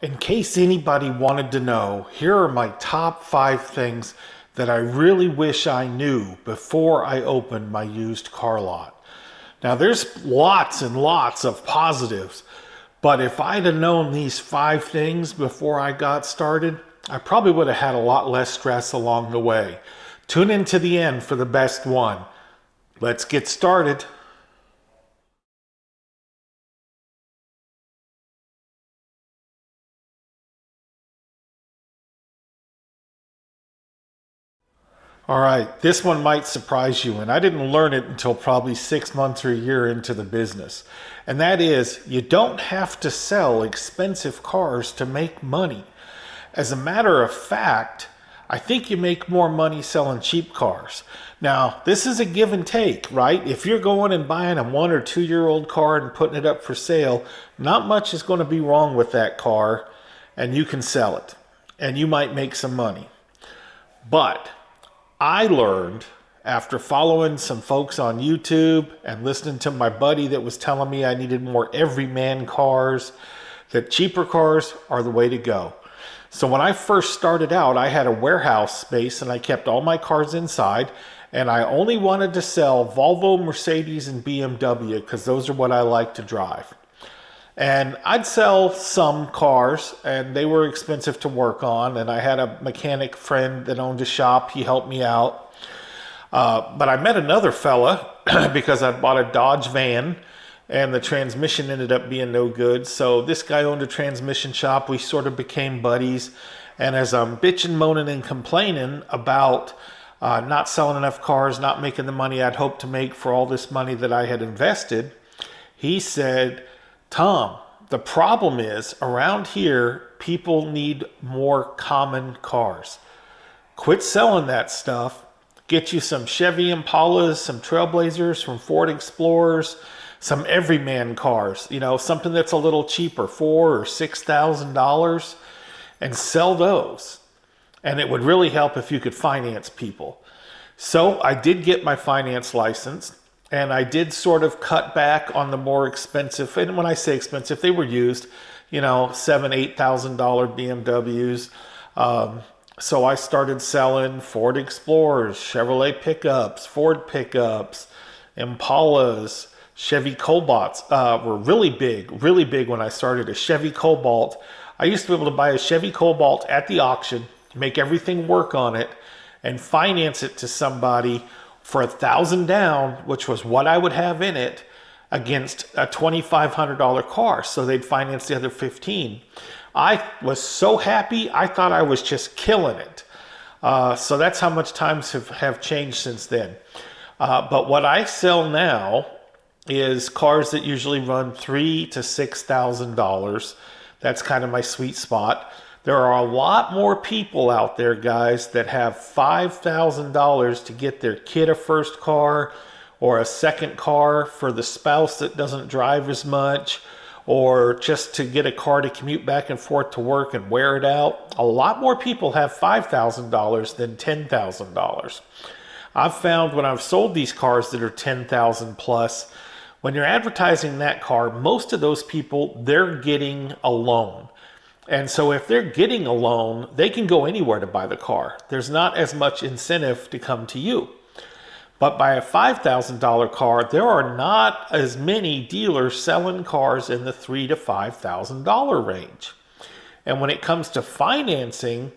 In case anybody wanted to know, here are my top 5 things that I really wish I knew before I opened my used car lot. Now, there's lots and lots of positives, but if I'd have known these 5 things before I got started, I probably would have had a lot less stress along the way. Tune in to the end for the best one. Let's get started. All right, this one might surprise you, and I didn't learn it until probably 6 months or a year into the business. And that is, you don't have to sell expensive cars to make money. As a matter of fact, I think you make more money selling cheap cars. Now, this is a give and take, right? If you're going and buying a 1 or 2 year old car and putting it up for sale, not much is going to be wrong with that car, and you can sell it, and you might make some money. But I learned after following some folks on YouTube and listening to my buddy that was telling me I needed more everyman cars, that cheaper cars are the way to go. So when I first started out, I had a warehouse space and I kept all my cars inside, and I only wanted to sell Volvo, Mercedes, and BMW because those are what I like to drive. And I'd sell some cars, and they were expensive to work on. And I had a mechanic friend that owned a shop. He helped me out. But I met another fella because I bought a Dodge van, and the transmission ended up being no good. So this guy owned a transmission shop. We sort of became buddies. And as I'm bitching, moaning, and complaining about not selling enough cars, not making the money I'd hoped to make for all this money that I had invested, he said, Tom, the problem is around here, people need more common cars. Quit selling that stuff. Get you some Chevy Impalas, some Trailblazers, some Ford Explorers, some everyman cars, something that's a little cheaper, $4,000 or $6,000, and sell those. And it would really help if you could finance people. So I did get my finance license. And I did sort of cut back on the more expensive, and when I say expensive, they were used, $7,000, $8,000 BMWs. So I started selling Ford Explorers, Chevrolet pickups, Ford pickups, Impalas, Chevy Cobalts were really big when I started. A Chevy Cobalt. I used to be able to buy a Chevy Cobalt at the auction, make everything work on it, and finance it to somebody for $1,000 down, which was what I would have in it, against a $2,500 car. So they'd finance the other 15. I was so happy. I thought I was just killing it. So that's how much times have changed since then. But what I sell now is cars that usually run $3,000 to $6,000. That's kind of my sweet spot. There are a lot more people out there, guys, that have $5,000 to get their kid a first car or a second car for the spouse that doesn't drive as much, or just to get a car to commute back and forth to work and wear it out. A lot more people have $5,000 than $10,000. I've found when I've sold these cars that are $10,000 plus, when you're advertising that car, most of those people, they're getting a loan. And so if they're getting a loan, they can go anywhere to buy the car. There's not as much incentive to come to you. But by a $5,000 car, there are not as many dealers selling cars in the $3,000 to $5,000 range. And when it comes to financing,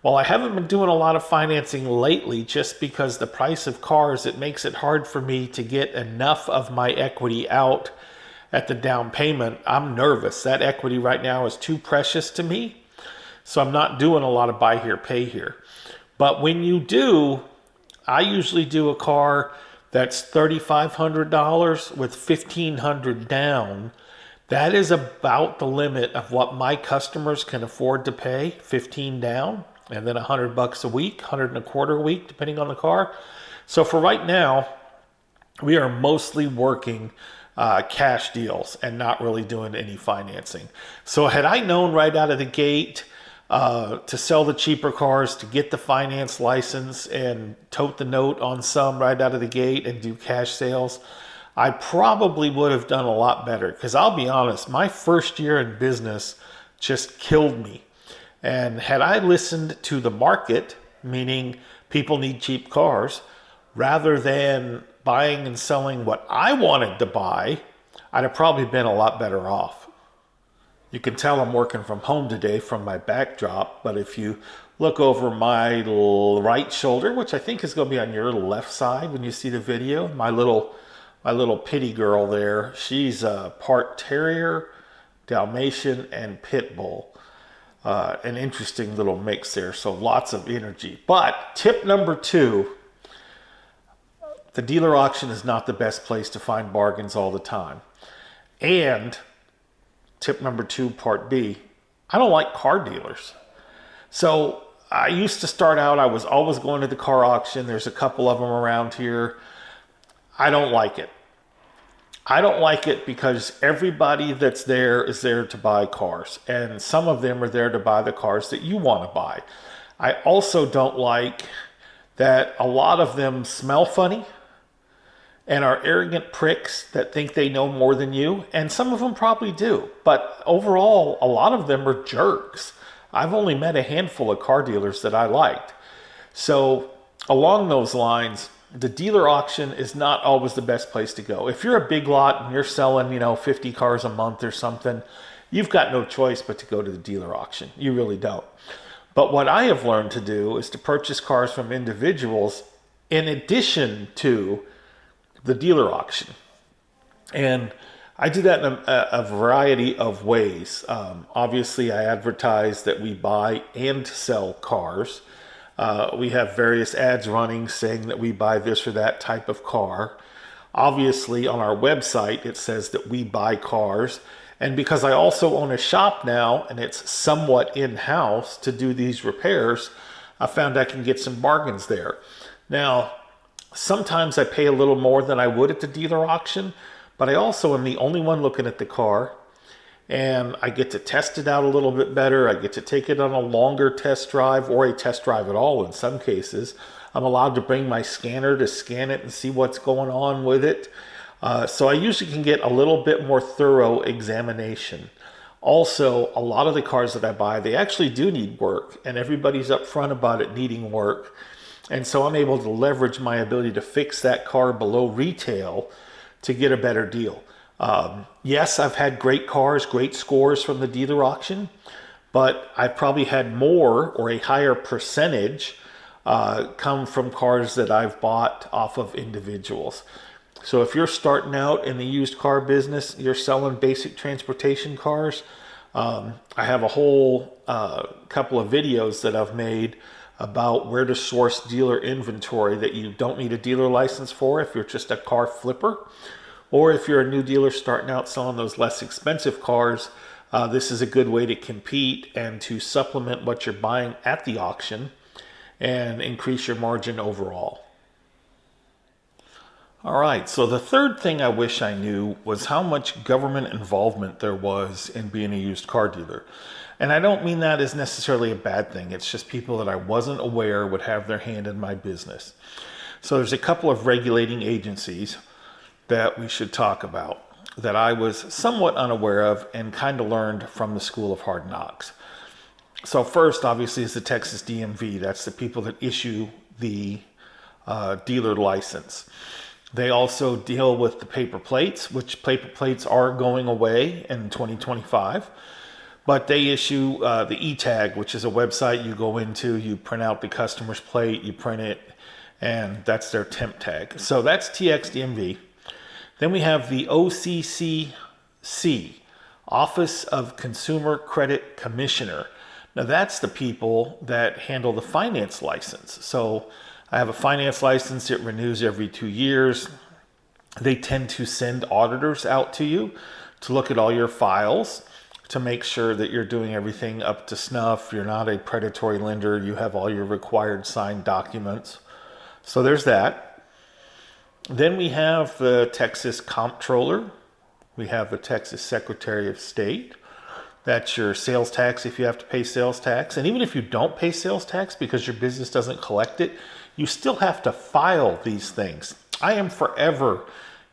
well, I haven't been doing a lot of financing lately just because the price of cars, it makes it hard for me to get enough of my equity out at the down payment. I'm nervous. That equity right now is too precious to me. So I'm not doing a lot of buy here, pay here. But when you do, I usually do a car that's $3,500 with $1,500 down. That is about the limit of what my customers can afford to pay, 15 down, and then $100 a week, 100 and a quarter a week, depending on the car. So for right now, we are mostly working cash deals and not really doing any financing. So had I known right out of the gate to sell the cheaper cars, to get the finance license and tote the note on some right out of the gate and do cash sales, I probably would have done a lot better. Because I'll be honest, my first year in business, just killed me. And had I listened to the market, meaning people need cheap cars, rather than buying and selling what I wanted to buy, I'd have probably been a lot better off. You can tell I'm working from home today from my backdrop, but if you look over my right shoulder, which I think is going to be on your left side when you see the video, my little pitty girl there, she's a part terrier, Dalmatian, and pit bull. An interesting little mix there, so lots of energy. But tip number 2, the dealer auction is not the best place to find bargains all the time. And tip number 2, part B, I don't like car dealers. So I used to start out, I was always going to the car auction. There's a couple of them around here. I don't like it. I don't like it because everybody that's there is there to buy cars. And some of them are there to buy the cars that you want to buy. I also don't like that a lot of them smell funny and are arrogant pricks that think they know more than you. And some of them probably do. But overall, a lot of them are jerks. I've only met a handful of car dealers that I liked. So along those lines, the dealer auction is not always the best place to go. If you're a big lot and you're selling, 50 cars a month or something, you've got no choice but to go to the dealer auction. You really don't. But what I have learned to do is to purchase cars from individuals in addition to the dealer auction. And I do that in a variety of ways. Obviously, I advertise that we buy and sell cars. We have various ads running saying that we buy this or that type of car. Obviously, on our website, it says that we buy cars. And because I also own a shop now, and it's somewhat in-house to do these repairs, I found I can get some bargains there. Now, sometimes I pay a little more than I would at the dealer auction, but I also am the only one looking at the car. And I get to test it out a little bit better. I get to take it on a longer test drive, or a test drive at all in some cases. I'm allowed to bring my scanner to scan it and see what's going on with it. So I usually can get a little bit more thorough examination. Also, a lot of the cars that I buy, they actually do need work, and everybody's upfront about it needing work. And so I'm able to leverage my ability to fix that car below retail to get a better deal. Yes, I've had great cars, great scores from the dealer auction, but I probably had more or a higher percentage come from cars that I've bought off of individuals. So if you're starting out in the used car business, you're selling basic transportation cars, I have a whole couple of videos that I've made about where to source dealer inventory that you don't need a dealer license for if you're just a car flipper. Or if you're a new dealer starting out selling those less expensive cars, this is a good way to compete and to supplement what you're buying at the auction and increase your margin overall. All right, so the third thing I wish I knew was how much government involvement there was in being a used car dealer. And I don't mean that as necessarily a bad thing. It's just people that I wasn't aware would have their hand in my business. So there's a couple of regulating agencies that we should talk about that I was somewhat unaware of and kind of learned from the School of Hard Knocks. So first, obviously, is the Texas DMV. That's the people that issue the dealer license. They also deal with the paper plates, which paper plates are going away in 2025. But they issue the e-tag, which is a website you go into, you print out the customer's plate, you print it, and that's their temp tag. So that's TXDMV. Then we have the OCCC, Office of Consumer Credit Commissioner. Now that's the people that handle the finance license. So I have a finance license, it renews every 2 years. They tend to send auditors out to you to look at all your files to make sure that you're doing everything up to snuff. You're not a predatory lender. You have all your required signed documents. So there's that. Then we have the Texas Comptroller. We have the Texas Secretary of State. That's your sales tax if you have to pay sales tax. And even if you don't pay sales tax because your business doesn't collect it, you still have to file these things. I am forever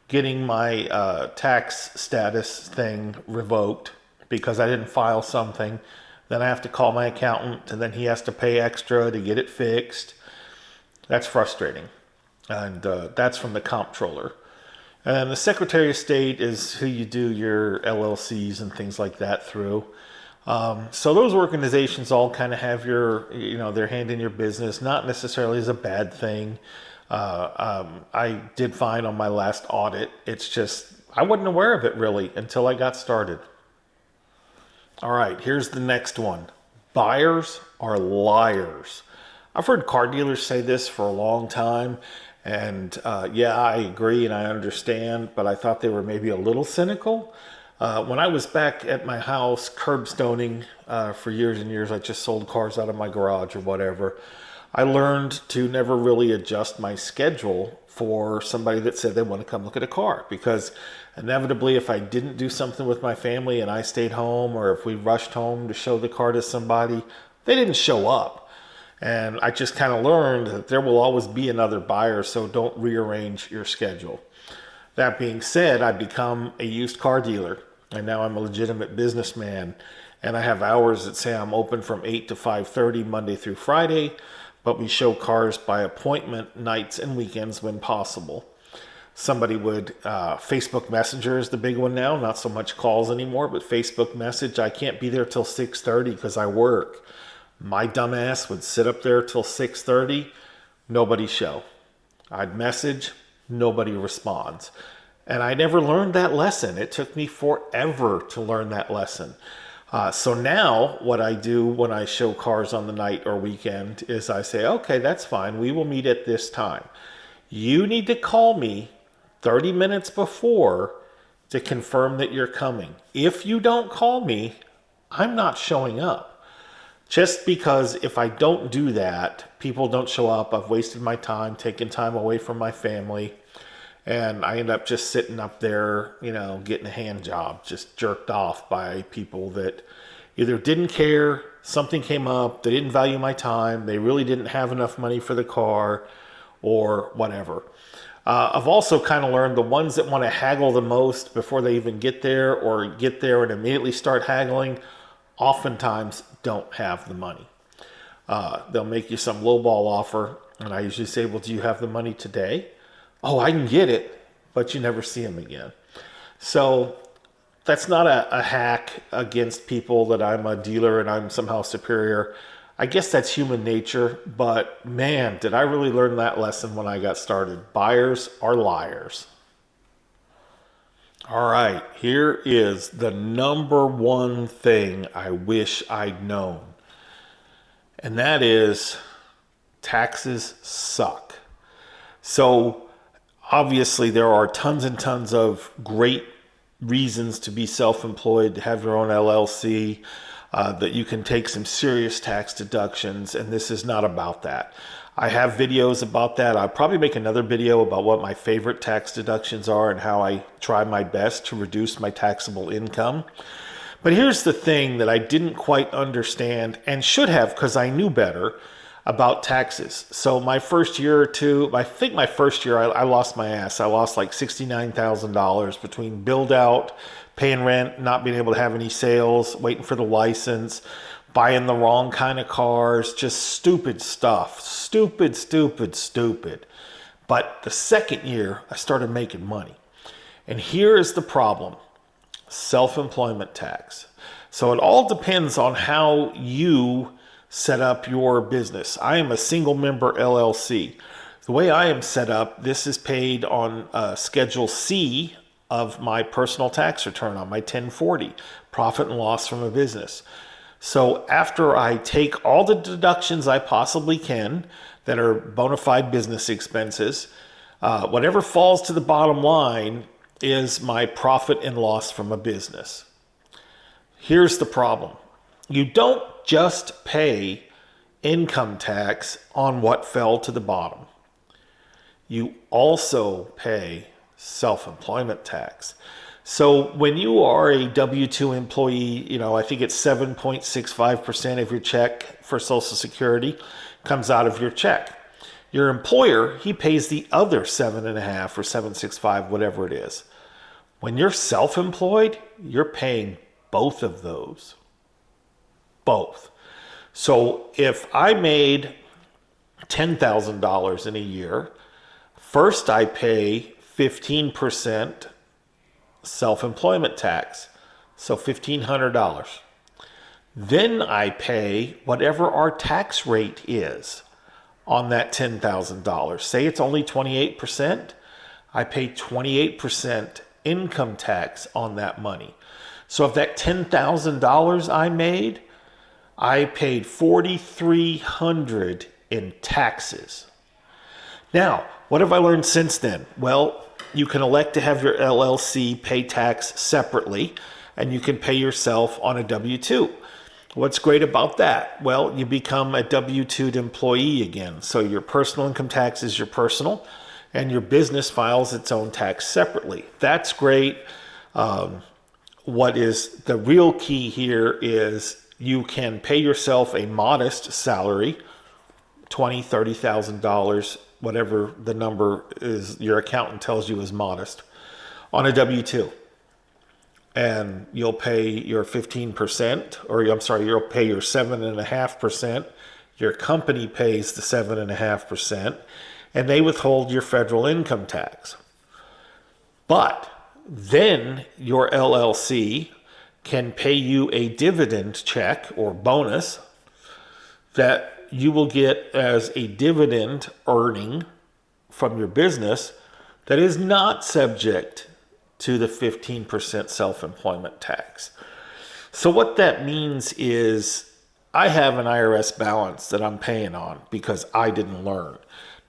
getting my tax status thing revoked because I didn't file something. Then I have to call my accountant, and then he has to pay extra to get it fixed. That's frustrating. And that's from the comptroller. And then the Secretary of State is who you do your LLCs and things like that through. So those organizations all kind of have their hand in your business, not necessarily as a bad thing. I did fine on my last audit. It's just, I wasn't aware of it really until I got started. All right, here's the next one. Buyers are liars. I've heard car dealers say this for a long time. And yeah, I agree and I understand, but I thought they were maybe a little cynical. When I was back at my house curbstoning for years and years, I just sold cars out of my garage or whatever. I learned to never really adjust my schedule for somebody that said they want to come look at a car, because inevitably if I didn't do something with my family and I stayed home, or if we rushed home to show the car to somebody, they didn't show up. And I just kind of learned that there will always be another buyer, so don't rearrange your schedule. That being said, I've become a used car dealer, and now I'm a legitimate businessman, and I have hours that say I'm open from 8 to 5:30 Monday through Friday, but we show cars by appointment nights and weekends when possible. Somebody would, Facebook Messenger is the big one now, not so much calls anymore, but Facebook message, I can't be there till 6:30 because I work. My dumbass would sit up there till 6:30, nobody show. I'd message, nobody responds. And I never learned that lesson. It took me forever to learn that lesson. So now what I do when I show cars on the night or weekend is I say, okay, that's fine. We will meet at this time. You need to call me 30 minutes before to confirm that you're coming. If you don't call me, I'm not showing up. Just because if I don't do that, people don't show up. I've wasted my time, taking time away from my family. And I end up just sitting up there, getting a hand job, just jerked off by people that either didn't care, something came up, they didn't value my time, they really didn't have enough money for the car, or whatever. I've also kind of learned the ones that want to haggle the most before they even get there, or get there and immediately start haggling, oftentimes don't have the money. They'll make you some lowball offer, and I usually say, well, do you have the money today? Oh, I can get it, but you never see them again. So that's not a hack against people that I'm a dealer and I'm somehow superior. I guess that's human nature, but man, did I really learn that lesson when I got started. Buyers are liars. All right, here is the number one thing I wish I'd known. And that is taxes suck. So obviously there are tons and tons of great reasons to be self-employed, to have your own LLC, that you can take some serious tax deductions, and this is not about that. I have videos about that. I'll probably make another video about what my favorite tax deductions are and how I try my best to reduce my taxable income. But here's the thing that I didn't quite understand, and should have because I knew better, about taxes. So my first year or two, I think my first year I lost my ass. I lost like $69,000 between build out, paying rent, not being able to have any sales, waiting for the license, buying the wrong kind of cars, just stupid stuff. Stupid. But the second year, I started making money. And here is the problem: self-employment tax. So it all depends on how you set up your business. I am a single member LLC. The way I am set up, this is paid on Schedule C of my personal tax return on my 1040, profit and loss from a business. So after I take all the deductions I possibly can that are bona fide business expenses, whatever falls to the bottom line is my profit and loss from a business. Here's the problem. You don't just pay income tax on what fell to the bottom. You also pay self-employment tax. So when you are a W-2 employee, I think it's 7.65% of your check for Social Security comes out of your check. Your employer, he pays the other 7.5 or 7.65, whatever it is. When you're self-employed, you're paying both of those. Both. So if I made $10,000 in a year, first I pay 15% self-employment tax, so $1,500. Then I pay whatever our tax rate is on that $10,000. Say it's only 28%, I pay 28% income tax on that money. So if that $10,000 I made, I paid $4,300 in taxes. Now, what have I learned since then? Well, you can elect to have your LLC pay tax separately, and you can pay yourself on a W-2. What's great about that? Well, you become a W-2'd employee again. So your personal income tax is your personal, and your business files its own tax separately. That's great. What is the real key here is you can pay yourself a modest salary, $20,000, $30,000, whatever the number is your accountant tells you is modest, on a W-2. And you'll pay your 15%, or I'm sorry, you'll pay your 7.5%. Your company pays the 7.5%, and they withhold your federal income tax. But then your LLC can pay you a dividend check or bonus that you will get as a dividend earning from your business that is not subject to the 15% self-employment tax. So what that means is I have an IRS balance that I'm paying on because I didn't learn.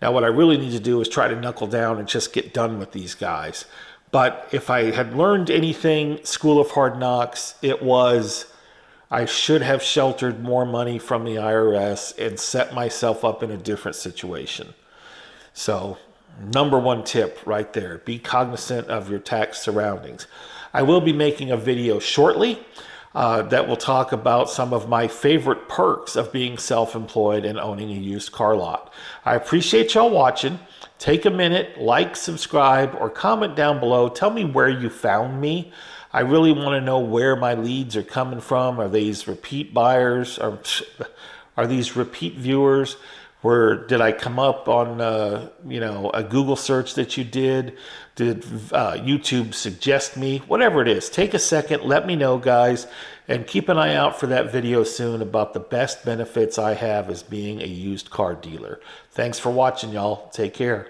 Now what I really need to do is try to knuckle down and just get done with these guys. But if I had learned anything, School of Hard Knocks, it was I should have sheltered more money from the IRS and set myself up in a different situation. So number one tip right there, be cognizant of your tax surroundings. I will be making a video shortly that will talk about some of my favorite perks of being self-employed and owning a used car lot. I appreciate y'all watching. Take a minute, like, subscribe, or comment down below. Tell me where you found me. I really want to know where my leads are coming from. Are these repeat buyers? Are these repeat viewers? Did I come up on a Google search that you did? Did YouTube suggest me? Whatever it is, take a second, let me know, guys, and keep an eye out for that video soon about the best benefits I have as being a used car dealer. Thanks for watching, y'all. Take care.